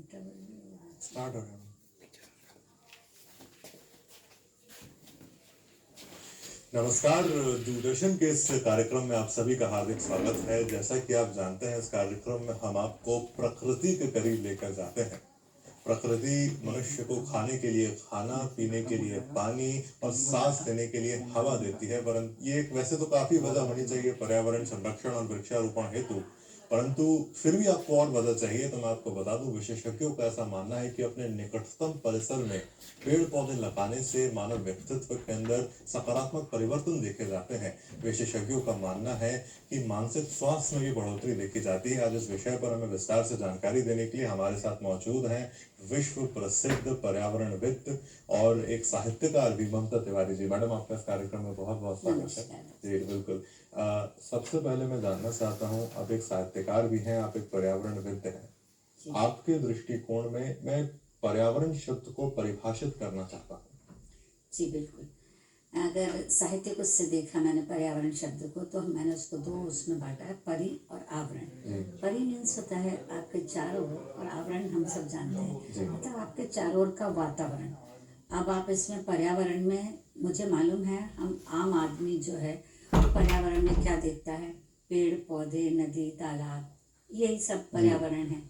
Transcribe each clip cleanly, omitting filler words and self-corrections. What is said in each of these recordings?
Start हो गया। नमस्कार, दूरदर्शन के इस कार्यक्रम में आप सभी का हार्दिक स्वागत है। जैसा कि आप जानते हैं, इस कार्यक्रम में हम आपको प्रकृति के करीब लेकर जाते हैं। प्रकृति मनुष्य को खाने के लिए खाना, पीने के लिए पानी और सांस लेने के लिए हवा देती है। परंतु ये एक वैसे तो काफी वजह होनी चाहिए पर्यावरण संरक्षण और वृक्षारोपण हेतु, परंतु फिर भी आपको और वजह चाहिए। तो मैं आपको बता दूं, विशेषज्ञों का ऐसा मानना है कि अपने निकटतम परिसर में पेड़ पौधे लगाने से मानव व्यक्तित्व के अंदर सकारात्मक परिवर्तन देखे जाते हैं। विशेषज्ञों का मानना है कि मानसिक स्वास्थ्य में भी बढ़ोतरी देखी जाती है। आज इस विषय पर हमें विस्तार से जानकारी देने के लिए हमारे साथ मौजूद हैं विश्व प्रसिद्ध पर्यावरणविद और एक साहित्यकार भी ममता तिवारी जी। मैडम, आपका इस कार्यक्रम में बहुत बहुत स्वागत है। जी बिल्कुल। सबसे पहले मैं जानना चाहता हूँ, आप एक साहित्यकार भी हैं, आप एक पर्यावरणविद हैं। आपके दृष्टिकोण में मैं पर्यावरण शब्द को परिभाषित करना चाहता हूँ। जी बिल्कुल। अगर साहित्य को से देखा मैंने पर्यावरण शब्द को, तो मैंने उसको दो उसमें बांटा है, परि और आवरण। परि मीन्स होता है आपके चारों ओर, और आवरण हम सब जानते हैं मतलब आपके चारों ओर का वातावरण। अब आप इसमें पर्यावरण में, मुझे मालूम है हम आम आदमी जो है पर्यावरण में क्या देखता है, पेड़ पौधे नदी तालाब, यही सब पर्यावरण है।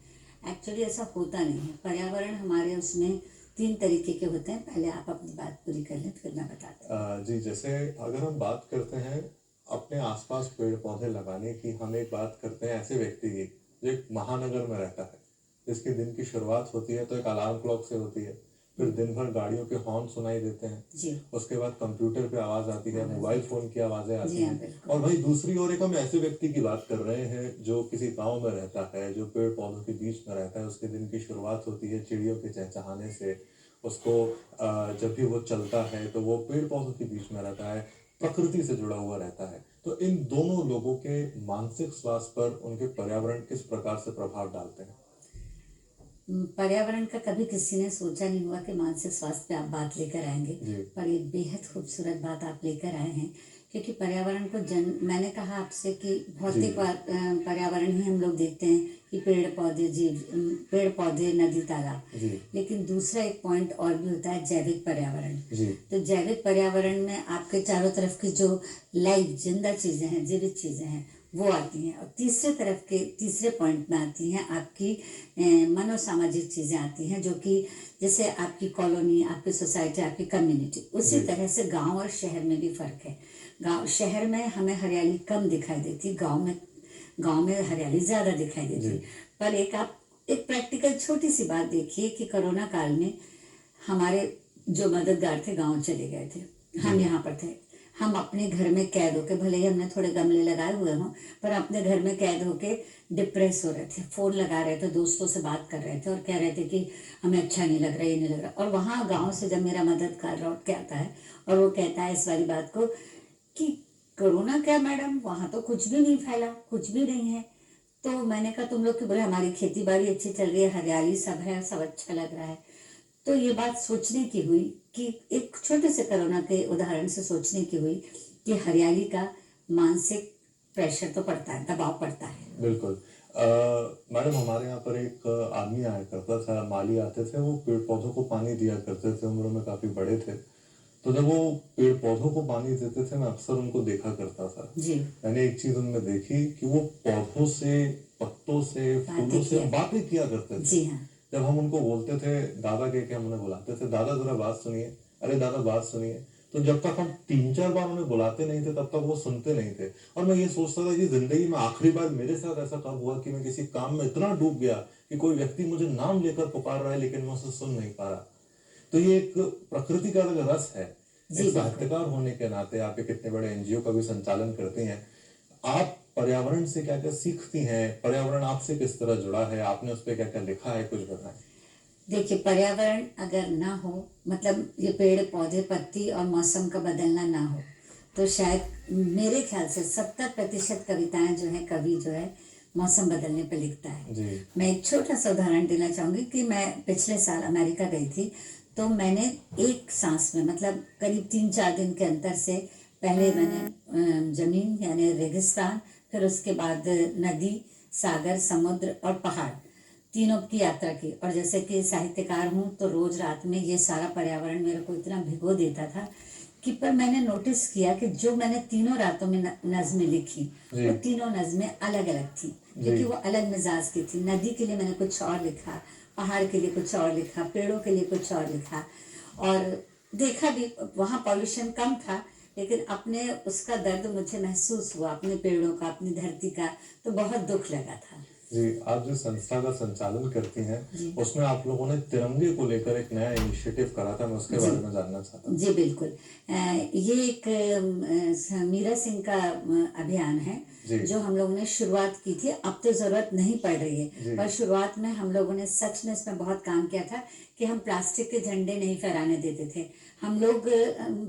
एक्चुअली ऐसा होता नहीं है। पर्यावरण हमारे उसमें 3 तरीके के होते हैं। पहले आप अपनी बात पूरी कर लें, फिर मैं बताती हूँ। जी, जैसे अगर हम बात करते हैं अपने आसपास पेड़ पौधे लगाने की, हम एक बात करते हैं ऐसे व्यक्ति की जो एक महानगर में रहता है, जिसके दिन की शुरुआत होती है तो एक अलार्म क्लॉक से होती है, फिर दिन भर गाड़ियों के हॉर्न सुनाई देते हैं जी। उसके बाद कंप्यूटर पे आवाज आती है, मोबाइल फोन की आवाजें आती हैं। बिल्कुल। और भाई दूसरी ओर एक हम ऐसे व्यक्ति की बात कर रहे हैं जो किसी गांव में रहता है, जो पेड़ पौधों के बीच में रहता है। उसके दिन की शुरुआत होती है चिड़ियों के चहचहाने से। उसको जब भी वो चलता है तो वो पेड़ पौधों के बीच में रहता है, प्रकृति से जुड़ा हुआ रहता है। तो इन दोनों लोगों के मानसिक स्वास्थ्य पर उनके पर्यावरण किस प्रकार से प्रभाव डालते हैं? पर्यावरण का कभी किसी ने सोचा नहीं हुआ कि मानसिक स्वास्थ्य पे आप बात लेकर आएंगे, पर ये बेहद खूबसूरत बात आप लेकर आए हैं। क्योंकि पर्यावरण को मैंने कहा आपसे कि भौतिक पर्यावरण ही हम लोग देखते हैं कि पेड़ पौधे नदी तालाब, लेकिन दूसरा एक पॉइंट और भी होता है, जैविक पर्यावरण। तो जैविक पर्यावरण में आपके चारों तरफ की जो लाइव जिंदा चीजें हैं, जीवित चीजें हैं, वो आती हैं। और तीसरे पॉइंट में आती हैं आपकी मनोसामाजिक चीज़ें आती हैं, जो कि जैसे आपकी कॉलोनी, आपकी सोसाइटी, आपकी कम्युनिटी। उसी तरह से गांव और शहर में भी फ़र्क है। शहर में हमें हरियाली कम दिखाई देती, गांव में हरियाली ज़्यादा दिखाई देती। पर आप एक प्रैक्टिकल छोटी सी बात देखिए कि कोरोना काल में हमारे जो मददगार थे गाँव चले गए थे, हम यहाँ पर थे। हम अपने घर में कैद होके, भले ही हमने थोड़े गमले लगाए हुए हों, पर अपने घर में कैद होके डिप्रेस हो रहे थे, फोन लगा रहे थे, दोस्तों से बात कर रहे थे और कह रहे थे कि हमें अच्छा नहीं लग रहा, ये नहीं लग रहा। और वहाँ गांव से जब मेरा मददगार लौट के आता है और वो कहता है इस वाली बात को कि कोरोना क्या मैडम, वहाँ तो कुछ भी नहीं फैला, कुछ भी नहीं है। तो मैंने कहा तुम लोग क्यों? बोले हमारी खेती बाड़ी अच्छी चल रही है, हरियाली सब है, सब अच्छा लग रहा है। तो ये बात सोचने की हुई कि एक छोटे से कोरोना के उदाहरण से सोचने की हुई कि हरियाली का मानसिक प्रेशर तो पड़ता है, दबाव पड़ता है। बिल्कुल। मैडम, हमारे यहाँ पर एक आदमी आया करता था, माली आते थे, वो पेड़ पौधों को पानी दिया करते थे, उम्र में काफी बड़े थे। तो जब वो पेड़ पौधों को पानी देते थे, मैं अक्सर उनको देखा करता था। मैंने एक चीज उनमें देखी कि वो पौधों से, पत्तों से, फूलों से बातें किया करते थे। जी हाँ। जब हम उनको बोलते थे दादा कह के, हम उन्हें बुलाते थे, दादा जरा बात सुनिए, अरे दादा बात सुनिए, तो जब तक हम 3-4 बार उन्हें बुलाते नहीं थे तब तक वो सुनते नहीं थे। और मैं ये सोचता था कि जिंदगी में आखिरी बार मेरे साथ ऐसा कब हुआ कि मैं किसी काम में इतना डूब गया कि कोई व्यक्ति मुझे नाम लेकर पुकार रहा है लेकिन मैं उसे सुन नहीं पा रहा। तो ये एक प्रकृति का अलग रस है। एक साहित्यकार होने के नाते आप एक इतने बड़े एनजीओ का भी संचालन करती हैं, आप पर्यावरण से क्या क्या सीखती हैं? पर्यावरण आपसे किस तरह जुड़ा है? आपने उस पर क्या क्या लिखा है, कुछ बताएं। देखिए, पर्यावरण अगर ना हो, मतलब ये पेड़ पौधे पत्ती और मौसम का बदलना ना हो, तो शायद मेरे ख्याल से 70% कविताएं जो है, कवि जो है मौसम बदलने पे लिखता है। मैं एक छोटा सा उदाहरण देना चाहूंगी कि मैं पिछले साल अमेरिका गई थी। तो मैंने एक सांस में, मतलब करीब 3-4 दिन के अंतर से, पहले मैंने जमीन यानी रेगिस्तान, फिर उसके बाद नदी, सागर, समुद्र और पहाड़, तीनों की यात्रा की। और जैसे कि साहित्यकार हूँ तो रोज रात में ये सारा पर्यावरण मेरे को इतना भिगो देता था कि पर मैंने नोटिस किया कि जो मैंने तीनों रातों में नज़में लिखी जी वो तीनों नज़में अलग अलग थी, क्योंकि जी वो अलग मिजाज की थी। नदी के लिए मैंने कुछ और लिखा, पहाड़ के लिए कुछ और लिखा, पेड़ों के लिए कुछ और लिखा। और देखा भी वहाँ पॉल्यूशन कम था, लेकिन अपने उसका दर्द मुझे महसूस हुआ, अपने पेड़ों का, अपनी धरती का, तो बहुत दुख लगा था। जी। आप जिस संस्था का संचालन करती हैं जी उसमें आप लोगों ने तिरंगे को लेकर एक नया इनिशिएटिव करा था, मैं उसके जी बारे में जानना चाहता हूँ। जी बिल्कुल। ये एक मीरा सिंह का अभियान है जी जो हम लोगों ने शुरुआत की थी। अब तो जरूरत नहीं पड़ रही है, जी पर शुरुआत में हम लोगों ने सच में इसमें बहुत काम किया था कि हम प्लास्टिक के झंडे नहीं फहराने देते थे। हम लोग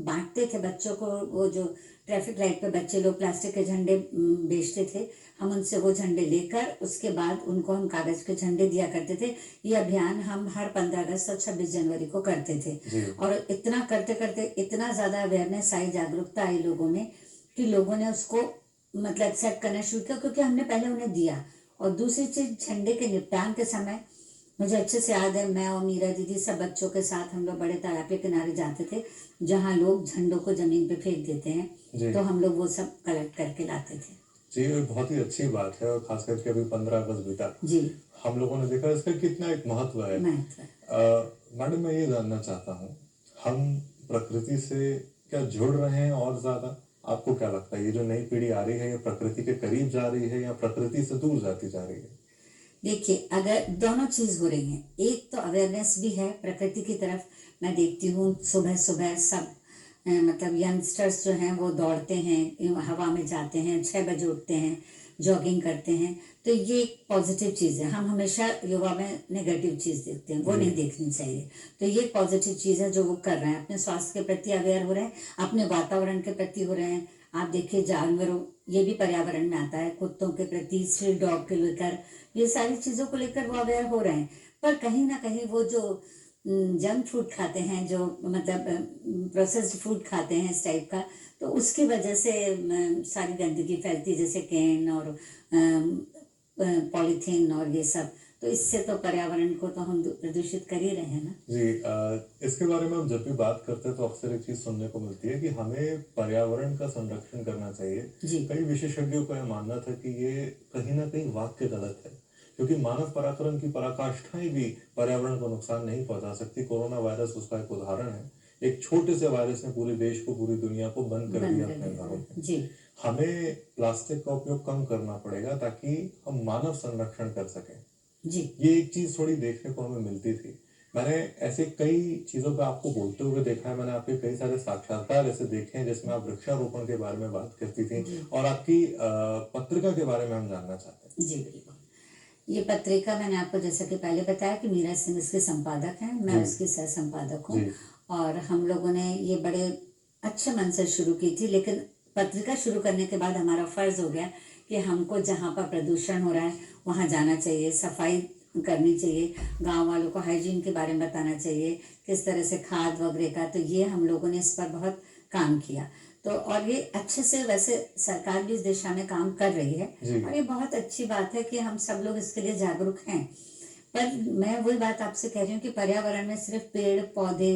बांटते थे बच्चों को, वो जो ट्रैफिक लाइट पे बच्चे लोग प्लास्टिक के झंडे बेचते थे, हम उनसे वो झंडे लेकर उसके बाद उनको हम कागज के झंडे दिया करते थे। ये अभियान हम हर 15 अगस्त और 26 जनवरी को करते थे। जी और इतना करते करते इतना ज्यादा अवेयरनेस आई, जागरूकता आई लोगों में, कि लोगों ने उसको मतलब एक्सेप्ट करना शुरू किया, क्योंकि हमने पहले उन्हें दिया। और दूसरी चीज, झंडे के निपटान के समय मुझे अच्छे से याद है, मैं और मीरा दीदी सब बच्चों के साथ हम लोग बड़े तालाब के किनारे जाते थे जहाँ लोग झंडों को जमीन पे फेंक देते हैं, जी तो हम लोग वो सब कलेक्ट करके लाते थे। जी। ये बहुत ही अच्छी बात है, और खास करके अभी 15 अगस्त बीता, जी हम लोगों ने देखा इसका कितना एक महत्व है। महत्व। मैडम, मैं ये जानना चाहता हूँ, हम प्रकृति से क्या जुड़ रहे हैं और ज्यादा? आपको क्या लगता है, ये जो नई पीढ़ी आ रही है ये प्रकृति के करीब जा रही है या प्रकृति से दूर जाती जा रही है? देखिए, अगर दोनों चीज हो रही हैं, एक तो अवेयरनेस भी है प्रकृति की तरफ। मैं देखती हूँ सुबह सुबह सब मतलब यंगस्टर्स जो हैं वो दौड़ते हैं, हवा में जाते हैं, 6 बजे उठते हैं, जॉगिंग करते हैं, तो ये एक पॉजिटिव चीज़ है। हम हमेशा युवा में नेगेटिव चीज़ देखते हैं, वो जी नहीं देखनी चाहिए। तो ये एक पॉजिटिव चीज़ है जो वो कर रहे हैं, अपने स्वास्थ्य के प्रति अवेयर हो रहे हैं, अपने वातावरण के प्रति हो रहे हैं। आप देखिए जानवरों, ये भी पर्यावरण में आता है, कुत्तों के प्रति, स्ट्रीट डॉग के लेकर, ये सारी चीज़ों को लेकर वो अवेयर हो रहे हैं। पर कहीं ना कहीं वो जो जंक फूड खाते हैं, जो मतलब प्रोसेस्ड फूड खाते हैं इस टाइप का, तो उसकी वजह से सारी गंदगी फैलती है, जैसे कैन और पॉलीथीन और ये सब। तो इससे तो पर्यावरण को तो हम प्रदूषित कर ही रहे हैं ना। जी। इसके बारे में हम जब भी बात करते हैं तो अक्सर एक चीज सुनने को मिलती है कि हमें पर्यावरण का संरक्षण करना चाहिए। जी कई विशेषज्ञों का यह मानना था कि ये कहीं ना कहीं वाक्य गलत है, क्योंकि मानव पराक्रम की पराकाष्ठाएं भी पर्यावरण को नुकसान नहीं पहुंचा सकती। कोरोना वायरस उसका एक उदाहरण है। एक छोटे से वायरस ने पूरे देश को, पूरी दुनिया को बंद कर बंद दिया कर अपने देता घरों है। में। जी हमें प्लास्टिक का उपयोग कम करना पड़ेगा ताकि हम मानव संरक्षण कर सकें। जी ये एक चीज थोड़ी देखने को हमें मिलती थी। मैंने ऐसे कई चीजों पे आपको बोलते हुए देखा है। मैंने आपके कई सारे साक्षात्कार ऐसे देखे हैं जिसमें आप वृक्षारोपण के बारे में बात करती थी, जी और आपकी पत्रिका के बारे में हम जानना चाहते हैं। जी बिल्कुल। ये पत्रिका मैंने आपको जैसा कि पहले बताया कि मीरा सिंह इसके संपादक हैं, मैं जी उसकी सह संपादक जी हूँ। और हम लोगों ने ये बड़े अच्छे मन से शुरू की थी, लेकिन पत्रिका शुरू करने के बाद हमारा फर्ज हो गया कि हमको जहाँ पर प्रदूषण हो रहा है वहाँ जाना चाहिए, सफाई करनी चाहिए, गांव वालों को हाइजीन के बारे में बताना चाहिए, किस तरह से खाद वगैरह का। तो ये हम लोगों ने इस पर बहुत काम किया। तो और ये अच्छे से, वैसे सरकार भी इस दिशा में काम कर रही है, जी और ये बहुत अच्छी बात है कि हम सब लोग इसके लिए जागरूक हैं। पर मैं वही बात आपसे कह रही हूँ कि पर्यावरण में सिर्फ पेड़ पौधे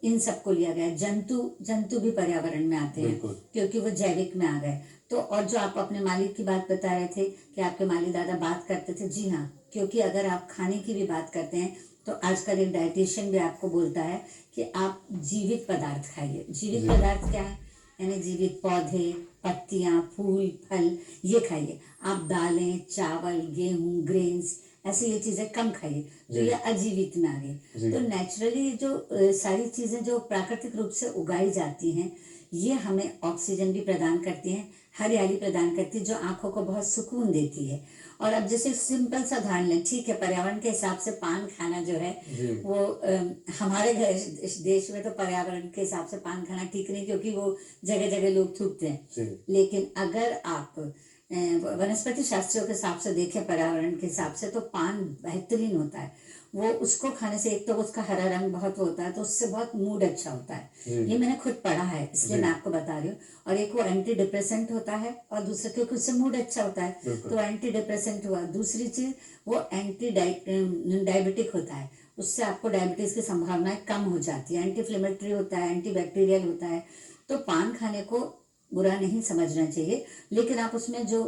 इन सबको लिया गया है, जंतु जंतु भी पर्यावरण में आते हैं, बिल्कुल। क्योंकि वो जैविक में आ गए। तो और जो आप अपने मालिक की बात बता रहे थे कि आपके माली दादा बात करते थे, जी हाँ, क्योंकि अगर आप खाने की भी बात करते हैं तो आजकल एक डाइटिशियन भी आपको बोलता है कि आप जीवित पदार्थ खाइए। जीवित जी पदार्थ क्या है? यानी जीवित पौधे, पत्तियां, फूल, फल, ये खाइए। आप दालें, चावल, गेहूं, ग्रेन्स, ऐसी ये चीजें कम खाइए। तो जी ये अजीवित में आ गई। जी तो नेचुरली जो सारी चीजें जो प्राकृतिक रूप से उगाई जाती हैं, ये हमें ऑक्सीजन भी प्रदान करती हैं, हरियाली प्रदान करती है, जो आंखों को बहुत सुकून देती है। और अब जैसे सिंपल सा उदाहरण लें, ठीक है, पर्यावरण के हिसाब से पान खाना जो है जी वो हमारे घर इस देश में तो पर्यावरण के हिसाब से पान खाना ठीक नहीं, क्योंकि वो जगह जगह लोग थूकते हैं। जी लेकिन अगर आप वनस्पति शास्त्रियों के हिसाब से देखें, पर्यावरण के हिसाब से, तो पान बेहतरीन होता है। वो उसको खाने से एक तो उसका हरा रंग बहुत होता है, तो उससे बहुत मूड अच्छा होता है। ये मैंने खुद पढ़ा है, इसलिए मैं आपको बता रही हूँ। और एक वो एंटी डिप्रेसेंट होता है, और दूसरा क्योंकि उससे मूड अच्छा होता है, तो एंटी डिप्रेसेंट हुआ। दूसरी चीज वो एंटी डायबिटिक होता है, उससे आपको डायबिटीज की संभावनाएं कम हो जाती है। एंटी इन्फ्लेमेटरी होता है, एंटी बैक्टीरियल होता है। तो पान खाने को बुरा नहीं समझना चाहिए, लेकिन आप उसमें जो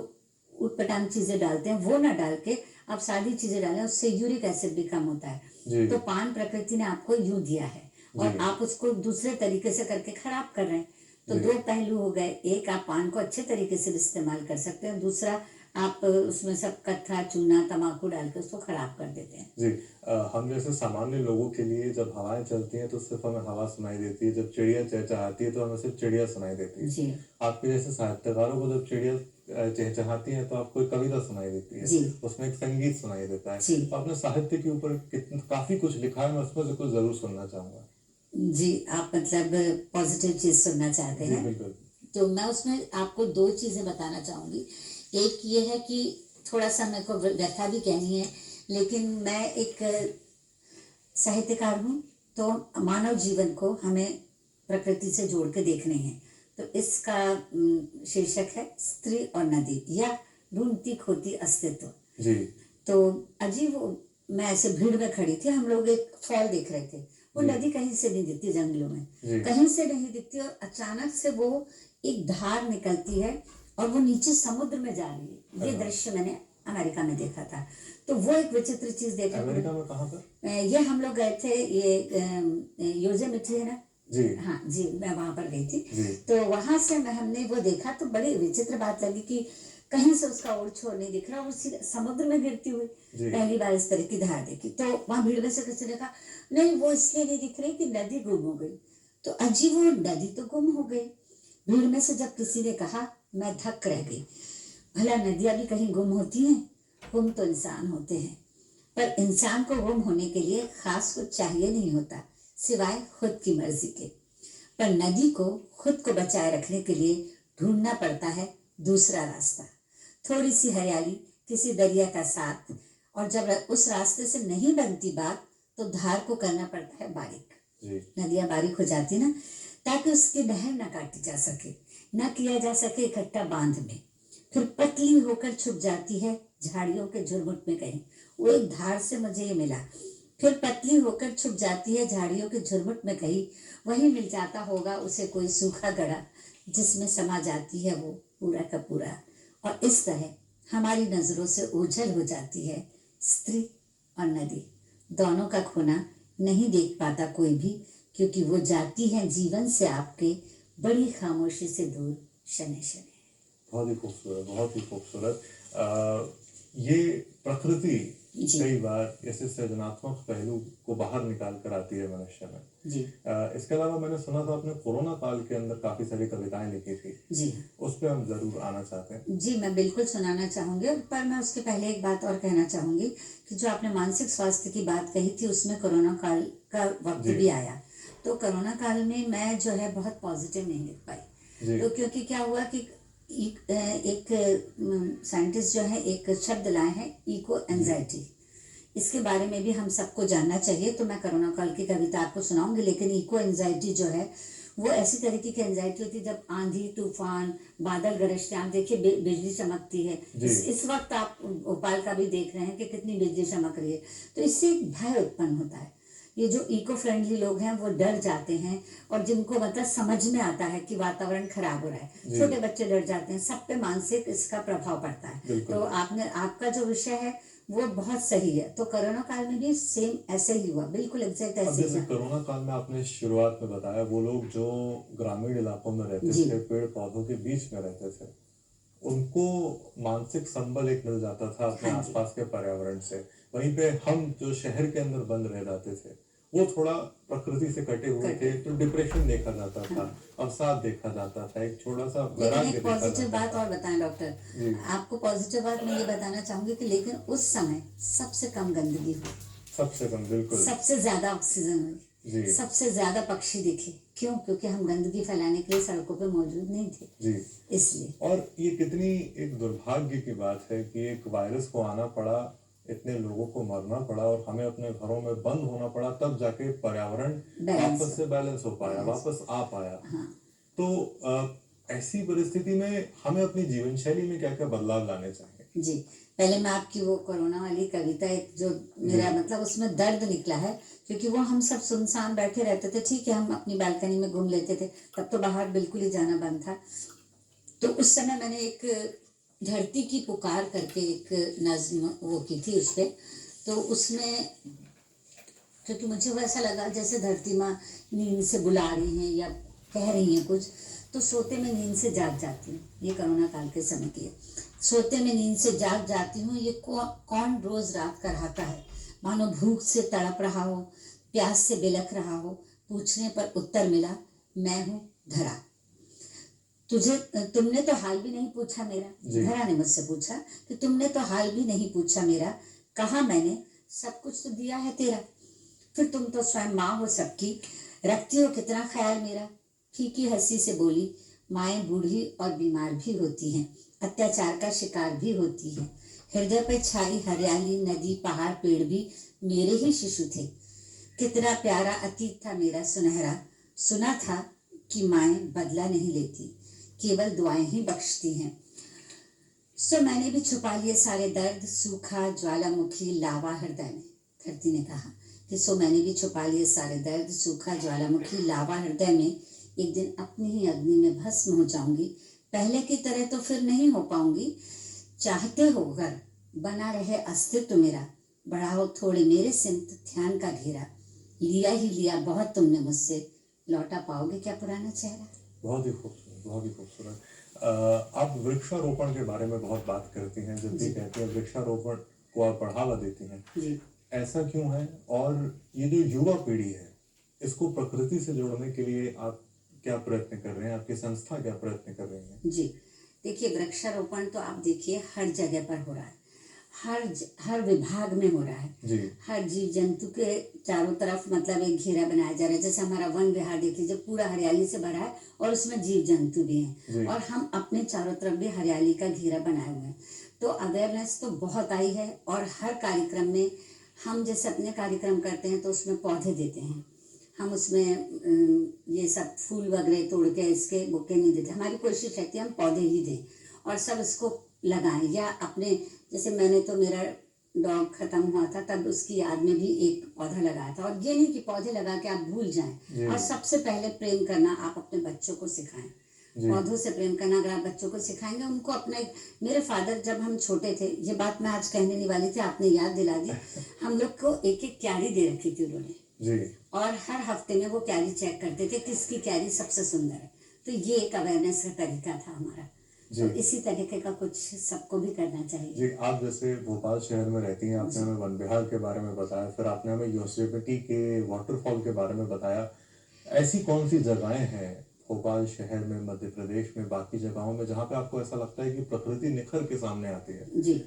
उटपटांग चीजें डालते हैं वो ना डाल के आप सादी चीजें डालें, उससे यूरिक एसिड भी कम होता है। तो पान प्रकृति ने आपको यूं दिया है, और आप उसको दूसरे तरीके से करके खराब कर रहे हैं। तो दो पहलू हो गए, एक आप पान को अच्छे तरीके से इस्तेमाल कर सकते हैं, दूसरा आप उसमें सब कत्था, चूना, तम्बाकू डाल के उसको खराब कर देते हैं। जी। हम जैसे सामान्य लोगों के लिए जब हवाएं चलती हैं तो सिर्फ हमें हवा सुनाई देती है, जब चिड़िया चहचहाती है तो हमें सिर्फ चिड़िया सुनाई देती है। जी आपके जैसे साहित्यकारों को जब चिड़िया चहचहाती है तो आपको एक कविता सुनाई देती है, जी उसमें एक संगीत सुनाई देता है। जी तो आपने साहित्य के ऊपर काफी कुछ लिखा है, मैं उसमें से कुछ जरूर सुनना चाहूंगा। जी, आप मतलब पॉजिटिव चीज सुनना चाहते जी हैं, बिल्कुल। तो मैं उसमें आपको दो चीजें बताना चाहूंगी। एक ये है कि थोड़ा सा मेरे को व्यथा भी कहनी है, लेकिन मैं एक साहित्यकार हूँ, तो मानव जीवन को हमें प्रकृति से जोड़ के देखने हैं। तो इसका शीर्षक है स्त्री और नदी, या ढूंढती खोती अस्तित्व। जी तो अजीब, मैं ऐसे भीड़ में खड़ी थी, हम लोग एक फॉल देख रहे थे। वो नदी कहीं से नहीं दिखती, जंगलों में कहीं से नहीं दिखती, और अचानक से वो एक धार निकलती है और वो नीचे समुद्र में जा रही है। ये दृश्य मैंने अमेरिका में देखा था। तो वो एक विचित्र चीज देखने को अमेरिका में कहाँ पर? ये हम लोग गए थे, ये योसेमिटी है ना। जी हाँ जी, मैं वहां पर गई थी। जी तो वहां से हमने वो देखा, तो बड़ी विचित्र बात लगी कि कहीं से उसका ओर छोर नहीं दिख रहा, वो सीधा समुद्र में गिरती हुई पहली बार इस तरह की धार देखी। तो वहां भीड़ में से किसी ने कहा नहीं, वो इसलिए नहीं दिख रही कि नदी गुम हो गई। तो अजीब, वो नदी तो गुम हो गई। भीड़ में से जब किसी ने कहा, मैं धक रह गई। भला नदियां भी कहीं गुम होती हैं? गुम तो इंसान होते हैं, पर इंसान को गुम होने के लिए खास कुछ चाहिए नहीं होता, सिवाय खुद की मर्जी के। पर नदी को खुद को बचाए रखने के लिए ढूंढना पड़ता है दूसरा रास्ता, थोड़ी सी हरियाली, किसी दरिया का साथ। और जब उस रास्ते से नहीं बनती बात, तो धार को करना पड़ता है बारीक। नदियां बारीक हो जाती ना, ताकि उसकी नहर न काटी जा सके, न किया जा सके इकट्ठा बांध में। फिर पतली होकर छुप जाती है झाड़ियों के झुरमुट में कहीं। वो एक धार से मुझे ये मिला। फिर पतली होकर छुप जाती है झाड़ियों के झुरमुट में कहीं, वहीं मिल जाता होगा उसे कोई सूखा गड़ा, जिसमें समा जाती है वो पूरा का पूरा। और इस तरह हमारी नजरों से ओझल हो जाती है स्त्री और नदी। दोनों का खोना नहीं देख पाता कोई भी, क्योंकि वो जाती है जीवन से आपके बड़ी खामोशी से दूर, शनै शनै। बहुत ही खूबसूरत, बहुत ही खूबसूरत। ये प्रकृति कई बार ऐसे सृजनात्मक पहलू को बाहर निकाल कर आती है मनुष्य में। जी इसके अलावा मैंने सुना था आपने कोरोना काल के अंदर काफी सारी कविताएं लिखी थी। जी उस पर हम जरूर आना चाहते हैं। जी, मैं बिल्कुल सुनाना चाहूंगी, पर मैं उसके पहले एक बात और कहना चाहूंगी कि जो आपने मानसिक स्वास्थ्य की बात कही थी, उसमें कोरोना काल का वक्त भी आया। तो कोरोना काल में मैं जो है बहुत पॉजिटिव नहीं लिख पाई। तो क्योंकि क्या हुआ कि एक साइंटिस्ट जो है एक शब्द लाए हैं, इको एंजाइटी। इसके बारे में भी हम सबको जानना चाहिए। तो मैं कोरोना काल की कविता आपको सुनाऊंगी, लेकिन इको एंजाइटी जो है वो ऐसी तरीके की एंजाइटी होती है जब आंधी तूफान बादल गरजते हैं। आप देखिए बिजली चमकती है, इस वक्त आप भोपाल का भी देख रहे हैं कि कितनी बिजली चमक रही है। तो इससे एक भय उत्पन्न होता है। ये जो इको फ्रेंडली लोग हैं वो डर जाते हैं, और जिनको मतलब समझ में आता है कि वातावरण खराब हो रहा है, छोटे बच्चे डर जाते हैं। सब पे मानसिक इसका प्रभाव पड़ता है। तो आपका जो विषय है वो बहुत सही है। तो कोरोना काल में भी सेम ऐसे ही हुआ, बिल्कुल एग्जैक्ट ऐसे ही जैसे कोरोना काल में आपने शुरुआत में बताया, वो लोग जो ग्रामीण इलाकों में रहते थे, पेड़ पौधों के बीच में रहते थे, उनको मानसिक संबल एक मिल जाता था अपने आसपास के पर्यावरण से। वहीं पे हम जो शहर के अंदर बंद रह जाते थे, वो थोड़ा प्रकृति से कटे हुए थे, तो डिप्रेशन देखा जाता था, अवसाद देखा जाता था, एक छोटा सा लेकिन एक पॉजिटिव बात और बताएं डॉक्टर, आपको पॉजिटिव बात मैं ये बताना चाहूंगी कि लेकिन उस समय सबसे कम गंदगी हुई, सबसे कम, बिल्कुल सबसे ज्यादा ऑक्सीजन हुई। जी सबसे ज्यादा पक्षी दिखे। क्यों? क्योंकि हम गंदगी फैलाने के लिए सड़कों पे मौजूद नहीं थे, जी। इसलिए। और ये कितनी एक दुर्भाग्य की बात है कि एक वायरस को आना पड़ा, इतने लोगों को मरना पड़ा और हमें अपने घरों में बंद होना पड़ा, तब जाके पर्यावरण बैलेंस वापस से बैलेंस हो पाया, वापस आ पाया। तो ऐसी परिस्थिति में हमें अपनी जीवन शैली में क्या क्या बदलाव लाने चाहिए? जी, पहले मैं आपकी वो कोरोना वाली कविता, एक जो मेरा मतलब उसमें दर्द निकला है, क्योंकि वो हम सब सुनसान बैठे रहते थे। ठीक है, हम अपनी बालकनी में घूम लेते थे, तब तो बाहर बिल्कुल ही जाना बंद था। तो उस समय मैंने एक धरती की पुकार करके एक नज्म वो की थी उस पर। तो उसमें क्योंकि मुझे वो ऐसा लगा जैसे धरती माँ नींद से बुला रही हैं या कह रही हैं कुछ, तो सोते में नींद से जाग जाती हूँ। ये कोरोना काल के समय की है। सोते में नींद से जाग जाती हूँ, ये कौन रोज रात का रहाता है, मानो भूख से तड़प रहा हो, प्यास से बिलख रहा हो, पूछने पर उत्तर मिला, मैं हूँ धरा। तुमने तो हाल भी नहीं पूछा मेरा, धरा ने मुझसे पूछा कि तुमने तो हाल भी नहीं पूछा मेरा, कहा मैंने सब कुछ तो दिया है तेरा। फिर तुम तो स्वयं माँ हो सबकी, रखती हो कितना ख्याल मेरा। फीकी हंसी से बोली, माएँ बूढ़ी और बीमार भी होती हैं, अत्याचार का शिकार भी होती हैं। हृदय पे छाई हरियाली, नदी पहाड़ पेड़ भी मेरे ही शिशु थे। कितना प्यारा अतीत था मेरा सुनहरा, सुना था कि माएँ बदला नहीं लेती, केवल दुआएं ही बख्शती हैं। सो मैंने भी छुपा लिए सारे दर्द, सूखा ज्वालामुखी लावा हृदय में। धरती ने कहा कि सो मैंने भी छुपा लिए सारे दर्द, सूखा ज्वालामुखी लावा हृदय में। एक दिन अपनी ही अग्नि में भस्म हो जाऊंगी, पहले की तरह तो फिर नहीं हो पाऊंगी। चाहते हो अगर बना रहे अस्तित्व मेरा, बढ़ाओ थोड़े मेरे सिमत ध्यान का घेरा। लिया ही लिया बहुत तुमने मुझसे, लौटा पाओगे क्या पुराना चेहरा। बहुत ही खूबसूरत, बहुत ही खूबसूरत। आप वृक्षारोपण के बारे में बहुत बात करती हैं, जब भी कहती हैं वृक्षारोपण को आप बढ़ावा देती हैं, ऐसा क्यों है? और ये जो युवा पीढ़ी है, इसको प्रकृति से जोड़ने के लिए आप क्या प्रयत्न कर रहे हैं, आपकी संस्था क्या प्रयत्न कर रही है? जी, देखिए वृक्षारोपण तो आप देखिए हर जगह पर हो रहा है, हर विभाग में हो रहा है जी। हर जीव जंतु के चारों तरफ मतलब एक घेरा बनाया जा रहा है। जैसे हमारा वन विहार देख लीजिए, पूरा हरियाली से भरा है और उसमें जीव जंतु भी हैं, और हम अपने चारों तरफ भी हरियाली का घेरा बनाए हुए हैं। तो अवेयरनेस तो बहुत आई है, और हर कार्यक्रम में हम जैसे अपने कार्यक्रम करते हैं तो उसमें पौधे देते हैं। हम उसमें ये सब फूल वगैरह तोड़ के इसके बुके नहीं देते। हमारी कोशिश रहती है हम पौधे ही दें और सब इसको लगाएं। या अपने जैसे मैंने तो मेरा डॉग खत्म हुआ था, तब उसकी याद में भी एक पौधा लगाया था। और ये नहीं कि पौधे लगा के आप भूल जाएं। और सबसे पहले प्रेम करना आप अपने बच्चों को सिखाएं। पौधों से प्रेम करना अगर आप बच्चों को सिखाएंगे, उनको अपना मेरे फादर जब हम छोटे थे, ये बात मैं आज कहने नहीं वाली थी, आपने याद दिला दी। हम लोग को एक एक क्यारी दे रखी थी उन्होंने जी। और हर हफ्ते में वो क्यारी चेक करते थे किसकी क्यारी सबसे सुंदर है। तो ये एक अवेयरनेस का तरीका था हमारा। तो इसी तरीके का कुछ सबको भी करना चाहिए। जी, आप जैसे भोपाल शहर में रहती हैं, आपने हमें वन विहार के बारे में बताया, फिर आपने हमें योसेमिटी के वाटरफॉल के बारे में बताया। ऐसी कौन सी जगहें हैं भोपाल शहर में, मध्य प्रदेश में, बाकी जगहों में, जहाँ पे आपको ऐसा लगता है कि प्रकृति निखर के सामने आती है? जी,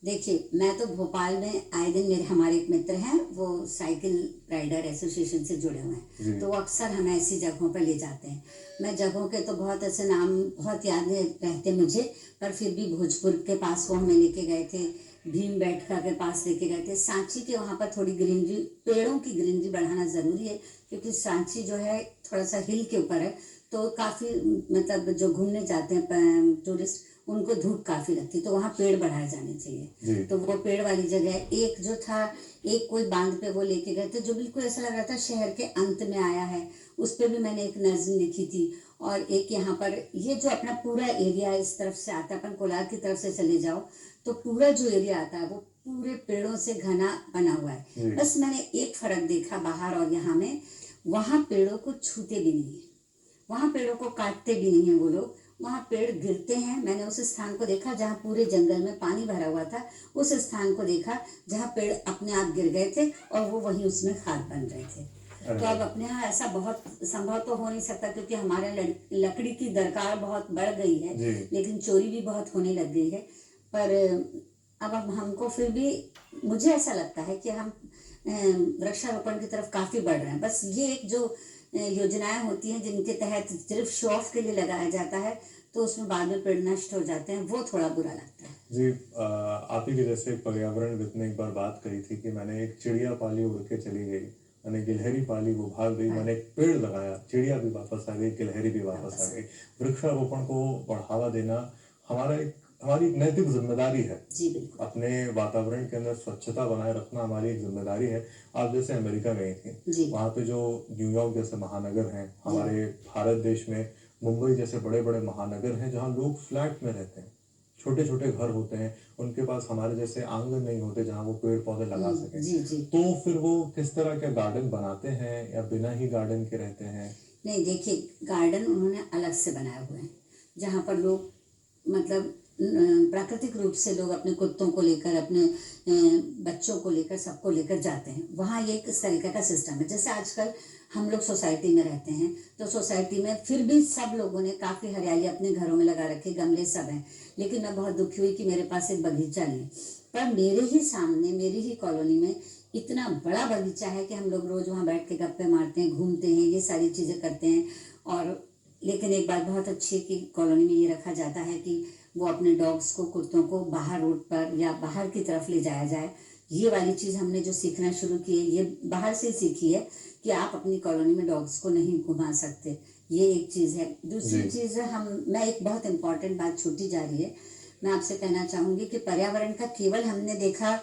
देखिए मैं तो भोपाल में आए दिन, मेरे हमारे एक मित्र हैं, वो साइकिल राइडर एसोसिएशन से जुड़े हुए हैं, तो वो अक्सर हमें ऐसी जगहों पर ले जाते हैं। मैं जगहों के तो बहुत ऐसे नाम बहुत याद नहीं रहते मुझे, पर फिर भी भोजपुर के पास वो हमें लेके गए थे, भीम बेटका के पास लेके गए थे, सांची के वहाँ पर थोड़ी ग्रीनरी, पेड़ों की ग्रीनरी बढ़ाना ज़रूरी है, क्योंकि सांची जो है थोड़ा सा हिल के ऊपर है, तो काफ़ी मतलब जो घूमने जाते हैं टूरिस्ट, उनको धूप काफ़ी लगती है, तो वहाँ पेड़ बढ़ाए जाने चाहिए। तो वो पेड़ वाली जगह एक जो था, एक कोई बांध पे वो लेके गए थे, जो बिल्कुल ऐसा लग रहा था शहर के अंत में आया है। उस पर भी मैंने एक नज़्म लिखी थी। और एक यहाँ पर ये जो अपना पूरा एरिया इस तरफ से आता है, अपन कोलार की तरफ से चले जाओ तो पूरा जो एरिया आता है वो पूरे पेड़ों से घना बना हुआ है। बस मैंने एक फर्क देखा बाहर और यहाँ में, वहाँ पेड़ों को छूते भी नहीं है, वहाँ पेड़ों को काटते भी नहीं है वो लोग, वहाँ पेड़ गिरते हैं। मैंने उस स्थान को देखा जहाँ पूरे जंगल में पानी भरा हुआ था, उस स्थान को देखा जहाँ पेड़ अपने आप गिर गए थे और वो वहीं उसमें खाद बन रहे थे। तो अब अपने यहाँ ऐसा बहुत संभव तो हो नहीं सकता, क्योंकि हमारे लकड़ी की दरकार बहुत बढ़ गई है, लेकिन चोरी भी बहुत होने लग गई है। पर अब हमको फिर भी मुझे ऐसा लगता है कि हम वृक्षारोपण की तरफ काफी बढ़ रहे हैं। बस ये एक जो योजनाएं होती हैं जिनके तहत सिर्फ शो ऑफ के लिए लगाया जाता है, तो उसमें बाद में पेड़ नष्ट हो जाते हैं, वो थोड़ा बुरा लगता है। जी, आप ही के जैसे एक पर्यावरणविद ने एक बार बात कही थी कि मैंने एक चिड़िया पाली उड़ के चली गई, मैंने गिलहरी पाली वो भाग गई, मैंने एक पेड़ लगाया, चिड़िया भी वापस आ गई, गिलहरी भी वापस आ गई। वृक्षारोपण को बढ़ावा देना हमारी एक नैतिक जिम्मेदारी है। जी बिल्कुल। अपने वातावरण के अंदर स्वच्छता बनाए रखना हमारी एक जिम्मेदारी है। आप जैसे अमेरिका गई थी, वहाँ पे जो न्यूयॉर्क जैसे महानगर हैं, हमारे भारत देश में मुंबई जैसे बड़े बड़े महानगर हैं जहाँ लोग फ्लैट में रहते हैं, छोटे छोटे घर होते हैं, उनके पास हमारे जैसे आंगन नहीं होते जहाँ वो पेड़ पौधे लगा सकें। जी जी। तो फिर वो किस तरह के गार्डन बनाते हैं या बिना ही गार्डन के रहते हैं? नहीं, देखिए, गार्डन उन्होंने अलग से बनाए हुए हैं जहाँ पर लोग मतलब प्राकृतिक रूप से लोग अपने कुत्तों को लेकर, अपने बच्चों को लेकर, सबको लेकर जाते हैं। वहाँ ये इस तरीके का सिस्टम है। जैसे आजकल हम लोग सोसाइटी में रहते हैं, तो सोसाइटी में फिर भी सब लोगों ने काफ़ी हरियाली अपने घरों में लगा रखी, गमले सब हैं। लेकिन मैं बहुत दुखी हुई कि मेरे पास एक बगीचा नहीं है। पर मेरे ही सामने, मेरी ही कॉलोनी में इतना बड़ा बगीचा है कि हम लोग रोज़ वहाँ बैठ के गप्पे मारते हैं, घूमते हैं, ये सारी चीज़ें करते हैं। और लेकिन एक बात बहुत अच्छी है कि कॉलोनी में ये रखा जाता है कि वो अपने डॉग्स को, कुत्तों को बाहर रोड पर या बाहर की तरफ ले जाया जाए। ये वाली चीज़ हमने जो सीखना शुरू की है, ये बाहर से ही सीखी है कि आप अपनी कॉलोनी में डॉग्स को नहीं घुमा सकते। ये एक चीज़ है। दूसरी चीज़ है, मैं एक बहुत इम्पॉर्टेंट बात छूटी जा रही है, मैं आपसे कहना चाहूँगी कि पर्यावरण का केवल हमने देखा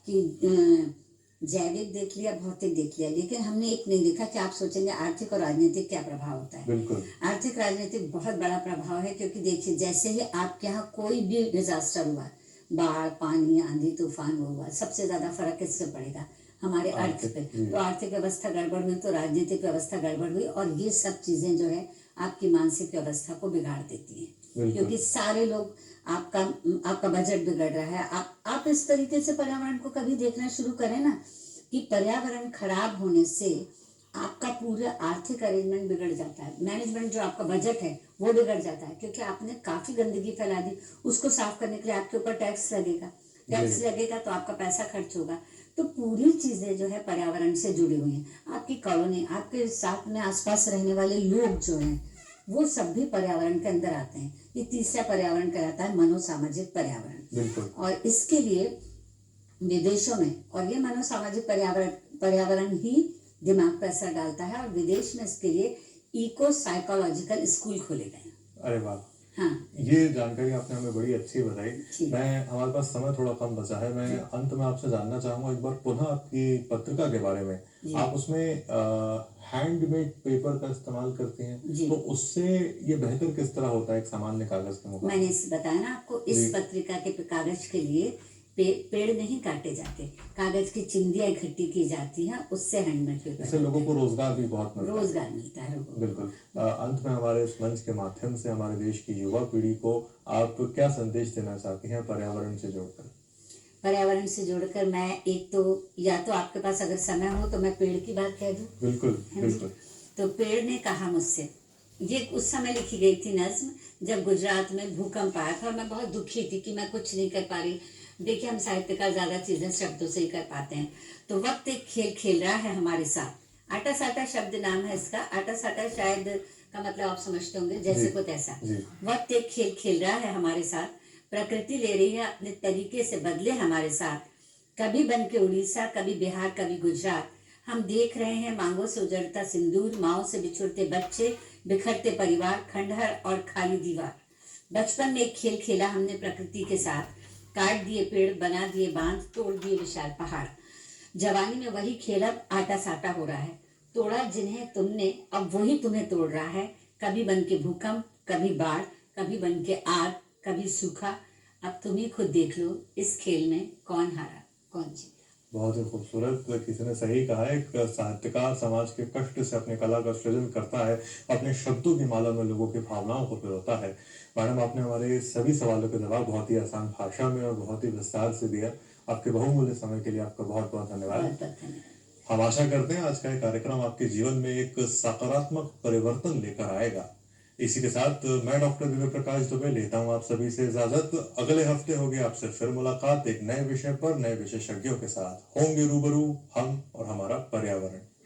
कि जैविक देख लिया, भौतिक देख लिया, लेकिन हमने एक नहीं देखा कि आप सोचेंगे आर्थिक और राजनीतिक क्या प्रभाव होता है। बिल्कुल। आर्थिक राजनीतिक बहुत बड़ा प्रभाव है, क्योंकि देखिए, जैसे ही आपके यहाँ कोई भी डिजास्टर हुआ, बाढ़, पानी, आंधी, तूफान हुआ, सबसे ज्यादा फर्क किससे पड़ेगा? हमारे अर्थ पे। तो आर्थिक व्यवस्था गड़बड़ हुई तो राजनीतिक व्यवस्था गड़बड़ हुई, और ये सब चीजें जो है आपकी मानसिक व्यवस्था को बिगाड़ देती है, क्योंकि सारे लोग, आपका बजट बिगड़ रहा है। आप इस तरीके से पर्यावरण को कभी देखना शुरू करें ना, कि पर्यावरण खराब होने से आपका पूरा आर्थिक अरेंजमेंट बिगड़ जाता है, मैनेजमेंट जो आपका बजट है वो बिगड़ जाता है, क्योंकि आपने काफी गंदगी फैला दी। उसको साफ करने के लिए आपके ऊपर टैक्स लगेगा तो आपका पैसा खर्च होगा। तो पूरी चीजें जो है पर्यावरण से जुड़ी हुई हैं। आपकी कॉलोनी, आपके साथ में आसपास रहने वाले लोग जो हैं, वो सब भी पर्यावरण के अंदर आते हैं। ये तीसरा पर्यावरण कहलाता है मनोसामाजिक पर्यावरण। और इसके लिए विदेशों में, और ये मनोसामाजिक पर्यावरण ही दिमाग पर असर डालता है, और विदेश में इसके लिए इको साइकोलॉजिकल स्कूल खोले गए। अरे वाह। हाँ, ये जानकारी आपने हमें बड़ी अच्छी बताई। हमारे पास समय थोड़ा कम बचा है, मैं अंत में आपसे जानना चाहूंगा एक बार पुनः आपकी पत्रिका के बारे में। आप उसमें हैंडमेड पेपर का इस्तेमाल करती हैं, तो उससे ये बेहतर किस तरह होता है एक सामान्य कागज के मुकाबले? मैंने बताया ना आपको, इस पत्रिका के कागज के लिए पेड़ नहीं काटे जाते, कागज की चिंदियां इकट्ठी की जाती हैं, उससे हैंडमेड पेपर। इससे लोगों को रोजगार भी बहुत मिलता है। रोजगार मिलता है लोगों को। बिल्कुल। अंत में हमारे इस मंच के माध्यम से हमारे देश की युवा पीढ़ी को आप क्या संदेश देना चाहती हैं पर्यावरण से जोड़कर? पर्यावरण से जोड़कर मैं एक तो, या तो आपके पास अगर समय हो तो मैं पेड़ की बात कह दूं। बिल्कुल बिल्कुल। तो पेड़ ने कहा मुझसे, ये उस समय लिखी गई थी नज्म जब गुजरात में भूकंप आया था, और मैं बहुत दुखी थी कि मैं कुछ नहीं कर पा रही। देखिए, हम साहित्यकार ज्यादा चीजें शब्दों से ही कर पाते हैं। तो वक्त एक खेल खेल रहा है हमारे साथ। आटा साटा शब्द नाम है इसका। आटा साटा शायद का मतलब आप समझते होंगे, जैसे को तैसा। वक्त एक खेल खेल रहा है हमारे साथ, प्रकृति ले रही है अपने तरीके से बदले हमारे साथ। कभी बन के उड़ीसा, कभी बिहार, कभी गुजरात, हम देख रहे हैं मांगों से उजड़ता सिंदूर, माओ से बिछुड़ते बच्चे, बिखरते परिवार, खंडहर और खाली दीवार। बचपन में एक खेल खेला हमने प्रकृति के साथ, काट दिए पेड़, बना दिए बांध, तोड़ दिए विशाल पहाड़। जवानी में वही खेल अब आटा साटा हो रहा है, तोड़ा जिन्हें तुमने अब वही तुम्हें तोड़ रहा है। कभी बन के भूकंप, कभी बाढ़, कभी बन के आग, कभी सूखा। अब तुम ही खुद देख लो, इस खेल में कौन हारा कौन जीता। बहुत ही खूबसूरत, किसी ने सही कहा है। एक साहित्यकार समाज के कष्ट से अपने कला का सृजन करता है, अपने शब्दों की माला में लोगों की भावनाओं को पिरोता है। मैडम, आपने हमारे सभी सवालों के जवाब बहुत ही आसान भाषा में और बहुत ही विस्तार से दिया। आपके बहुमूल्य समय के लिए आपका बहुत बहुत धन्यवाद। हम आशा करते हैं आज का ये कार्यक्रम आपके जीवन में एक सकारात्मक परिवर्तन लेकर आएगा। इसी के साथ मैं डॉक्टर दिव्य प्रकाश दुबे लेता हूं आप सभी से इजाजत। अगले हफ्ते होगी आपसे फिर मुलाकात एक नए विषय पर, नए विशेषज्ञों के साथ। होंगे रूबरू हम और हमारा पर्यावरण।